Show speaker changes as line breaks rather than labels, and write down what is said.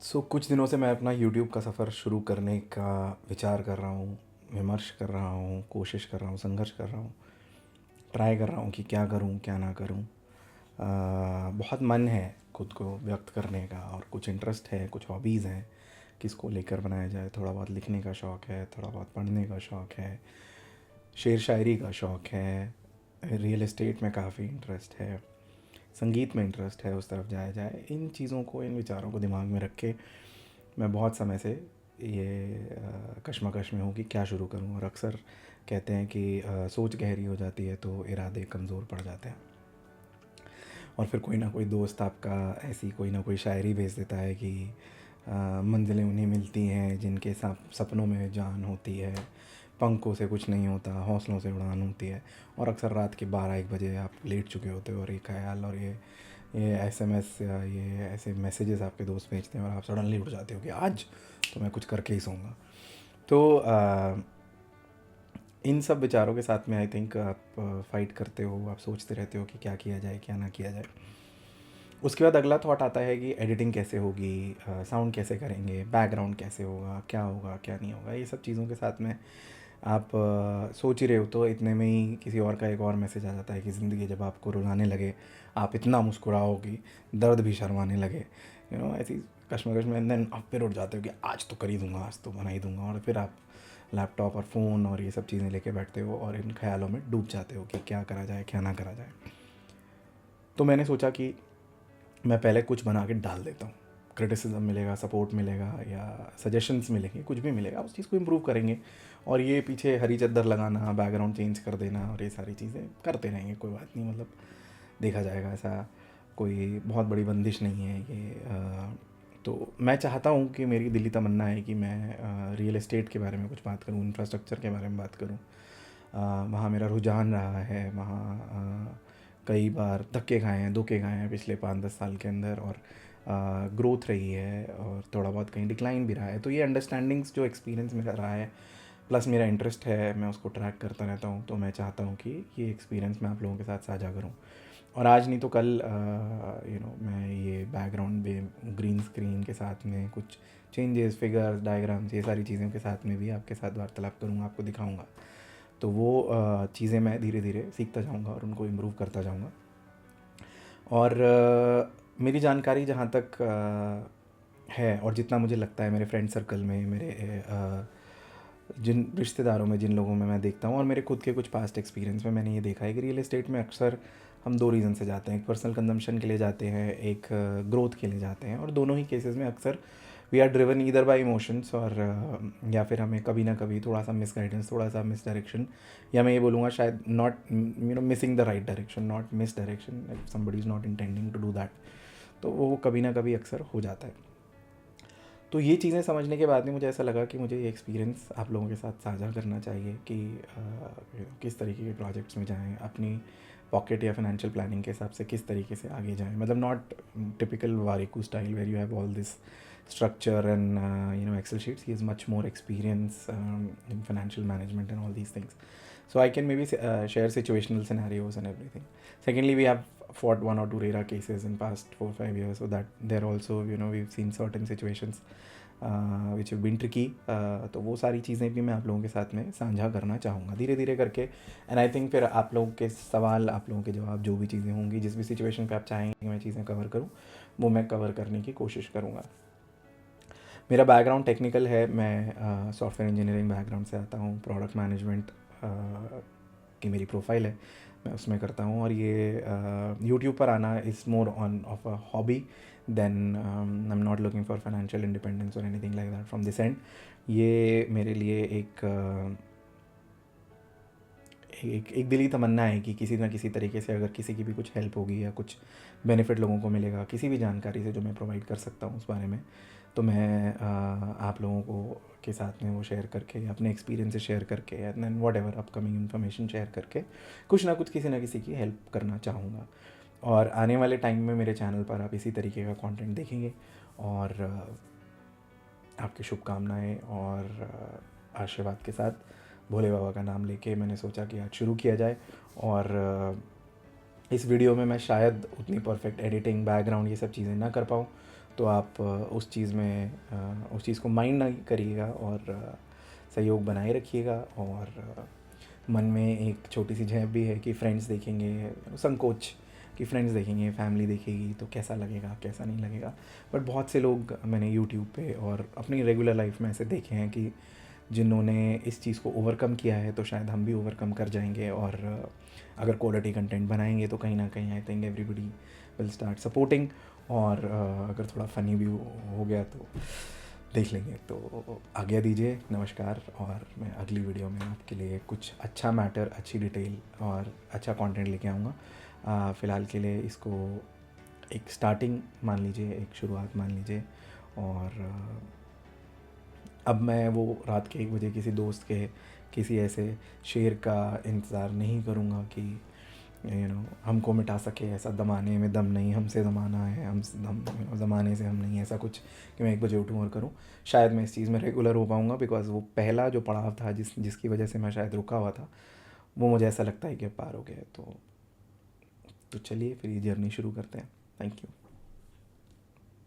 कुछ दिनों से मैं अपना यूट्यूब का सफ़र शुरू करने का विचार कर रहा हूँ, विमर्श कर रहा हूँ, कोशिश कर रहा हूँ, संघर्ष कर रहा हूँ, ट्राई कर रहा हूँ कि क्या करूँ, क्या ना करूँ। बहुत मन है खुद को व्यक्त करने का और कुछ इंटरेस्ट है, कुछ हॉबीज़ हैं, किसको लेकर बनाया जाए। थोड़ा बहुत लिखने का शौक़ है, थोड़ा बहुत पढ़ने का शौक़ है, शेर शायरी का शौक़ है, रियल एस्टेट में काफ़ी इंटरेस्ट है, संगीत में इंटरेस्ट है, उस तरफ जाया जाए। इन चीज़ों को, इन विचारों को दिमाग में रख के मैं बहुत समय से ये कश्मकश में हूँ कि क्या शुरू करूँ। और अक्सर कहते हैं कि सोच गहरी हो जाती है तो इरादे कमज़ोर पड़ जाते हैं। और फिर कोई ना कोई दोस्त आपका ऐसी कोई ना कोई शायरी भेज देता है कि मंजिलें उन्हें मिलती हैं जिनके सपनों में जान होती है, पंखों से कुछ नहीं होता, हौसलों से उड़ान होती है। और अक्सर रात के 12-1 बजे आप लेट चुके होते हो और ये ख़याल और ये एसएमएस या ये ऐसे मैसेजेस आपके दोस्त भेजते हैं और आप सडनली उठ जाते हो कि आज तो मैं कुछ करके ही सोऊंगा। तो इन सब विचारों के साथ में आई थिंक आप फाइट करते हो, आप सोचते रहते हो कि क्या किया जाए, क्या ना किया जाए। उसके बाद अगला थॉट आता है कि एडिटिंग कैसे होगी, साउंड कैसे करेंगे, बैकग्राउंड कैसे होगा, क्या नहीं होगा। ये सब चीज़ों के साथ में आप सोच ही रहे हो तो इतने में ही किसी और का एक और मैसेज आ जाता है कि ज़िंदगी जब आपको रुलाने लगे, आप इतना मुस्कुराओ कि दर्द भी शर्माने लगे। ऐसी कश्मकश में देन आप फिर उठ जाते हो कि आज तो कर ही दूंगा, आज तो बना ही दूंगा। और फिर आप लैपटॉप और फ़ोन और ये सब चीज़ें लेके बैठते हो और इन ख्यालों में डूब जाते हो कि क्या करा जाए, क्या ना करा जाए। तो मैंने सोचा कि मैं पहले कुछ बना के डाल देता हूँ। क्रिटिसिज्म मिलेगा, सपोर्ट मिलेगा या सजेशंस मिलेंगे, कुछ भी मिलेगा, उस चीज़ को इम्प्रूव करेंगे। और ये पीछे हरी चद्दर लगाना, बैकग्राउंड चेंज कर देना और ये सारी चीज़ें करते रहेंगे, कोई बात नहीं। मतलब देखा जाएगा, ऐसा कोई बहुत बड़ी बंदिश नहीं है ये। तो मैं चाहता हूँ कि मेरी दिली तमन्ना है कि मैं रियल एस्टेट के बारे में कुछ बात करूँ, इंफ्रास्ट्रक्चर के बारे में बात करूँ। वहाँ मेरा रुझान रहा है, वहाँ कई बार धक्के खाए हैं, धोखे खाए हैं पिछले 5-10 साल के अंदर। और ग्रोथ रही है और थोड़ा बहुत कहीं डिक्लाइन भी रहा है। तो ये अंडरस्टैंडिंग्स जो एक्सपीरियंस मेरा रहा है, प्लस मेरा इंटरेस्ट है, मैं उसको ट्रैक करता रहता हूँ। तो मैं चाहता हूँ कि ये एक्सपीरियंस मैं आप लोगों के साथ साझा करूँ। और आज नहीं तो कल मैं ये बैकग्राउंड में ग्रीन स्क्रीन के साथ में कुछ चेंजेस, फिगर्स, डायग्राम्स, ये सारी चीज़ों के साथ में भी आपके साथ वार्तालाप करूँगा, आपको दिखाऊँगा। तो वो चीज़ें मैं धीरे धीरे सीखता जाऊँगा और उनको इम्प्रूव करता जाऊँगा। और मेरी जानकारी जहाँ तक है और जितना मुझे लगता है मेरे फ्रेंड सर्कल में, मेरे जिन रिश्तेदारों में, जिन लोगों में मैं देखता हूँ और मेरे खुद के कुछ पास्ट एक्सपीरियंस में मैंने ये देखा है कि रियल एस्टेट में अक्सर हम 2 रीज़न से जाते हैं। एक पर्सनल कंजम्पशन के लिए जाते हैं, एक ग्रोथ के लिए जाते हैं। और दोनों ही केसेस में अक्सर we are driven either by emotions और या फिर हमें कभी ना कभी थोड़ा सा मिस गाइडेंस, थोड़ा सा मिस डायरेक्शन, या मैं ये बोलूँगा शायद not missing the right direction, not miss direction, somebody is not intending to do that. तो वो कभी ना कभी अक्सर हो जाता है। तो ये चीज़ें समझने के बाद में मुझे ऐसा लगा कि मुझे ये एक्सपीरियंस आप लोगों के साथ साझा करना चाहिए कि किस तरीके के प्रोजेक्ट्स में जाएँ, अपनी पॉकेट या फाइनेंशियल प्लानिंग के हिसाब से किस तरीके से आगे जाएँ। मतलब not typical Warikoo style where you have all this structure and Excel sheets. He has much more experience in financial management and all these things, so I can maybe share situational scenarios and everything. Secondly, we have fought 1 or 2 RERA cases in past 4-5 years, so that there also we've seen certain situations which have been tricky. तो वो सारी चीज़ें भी मैं आप लोगों के साथ में साझा करना चाहूँगा धीरे धीरे करके। एंड आई थिंक फिर आप लोगों के सवाल, आप लोगों के जवाब, जो भी चीज़ें होंगी, जिस भी सिचुएशन पे आप चाहेंगे मैं चीज़ें कवर करूँ, वो मैं कवर करने की कोशिश करूँगा। मेरा बैकग्राउंड टेक्निकल है, मैं सॉफ्टवेयर इंजीनियरिंग बैकग्राउंड से आता हूँ। प्रोडक्ट मैनेजमेंट की मेरी प्रोफाइल है, मैं उसमें करता हूँ। और ये यूट्यूब पर आना is more on of a hobby than I am not looking for financial independence और anything like that from this end. ये मेरे लिए एक दिली तमन्ना है कि किसी ना किसी तरीके से अगर किसी की भी कुछ हेल्प होगी या कुछ बेनिफिट लोगों को मिलेगा किसी भी जानकारी से जो मैं प्रोवाइड कर सकता हूँ उस बारे में, तो मैं आप लोगों को के साथ में वो शेयर करके, अपने एक्सपीरियंस शेयर करके, and then whatever upcoming information share करके कुछ ना कुछ किसी ना किसी की हेल्प करना चाहूँगा। और आने वाले टाइम में मेरे चैनल पर आप इसी तरीके का कंटेंट देखेंगे। और आपकी शुभकामनाएं और आशीर्वाद के साथ भोले बाबा का नाम लेके मैंने सोचा कि आज शुरू किया जाए। और इस वीडियो में मैं शायद उतनी परफेक्ट एडिटिंग, बैकग्राउंड, ये सब चीज़ें ना कर पाऊँ, तो आप उस चीज़ में उस चीज़ को माइंड ना करिएगा और सहयोग बनाए रखिएगा। और मन में एक छोटी सी झेप भी है कि फ्रेंड्स देखेंगे, संकोच कि फ्रेंड्स देखेंगे, फैमिली देखेगी तो कैसा लगेगा, कैसा नहीं लगेगा। बट बहुत से लोग मैंने यूट्यूब पे और अपनी रेगुलर लाइफ में ऐसे देखे हैं कि जिन्होंने इस चीज़ को ओवरकम किया है, तो शायद हम भी ओवरकम कर जाएंगे। और अगर क्वालिटी कंटेंट बनाएंगे तो कहीं ना कहीं I think everybody will start supporting. और अगर थोड़ा फ़नी भी हो गया तो देख लेंगे। तो आज्ञा दीजिए, नमस्कार। और मैं अगली वीडियो में आपके लिए कुछ अच्छा मैटर, अच्छी डिटेल और अच्छा कंटेंट लेके आऊँगा। फ़िलहाल के लिए इसको एक स्टार्टिंग मान लीजिए, एक शुरुआत मान लीजिए। और अब मैं वो रात के 1 बजे किसी दोस्त के किसी ऐसे शेर का इंतज़ार नहीं करूँगा कि हमको मिटा सके। ऐसा ज़माने में दम नहीं, हमसे ज़माना है, हम ज़माने से हम नहीं, ऐसा कुछ कि मैं 1 बजे उठूँ और करूँ। शायद मैं इस चीज़ में रेगुलर हो पाऊँगा, बिकॉज़ वो पहला जो पड़ाव था जिसकी वजह से मैं शायद रुका हुआ था, वो मुझे ऐसा लगता है कि अब पार हो गया है। तो चलिए फिर ये जर्नी शुरू करते हैं। Thank you.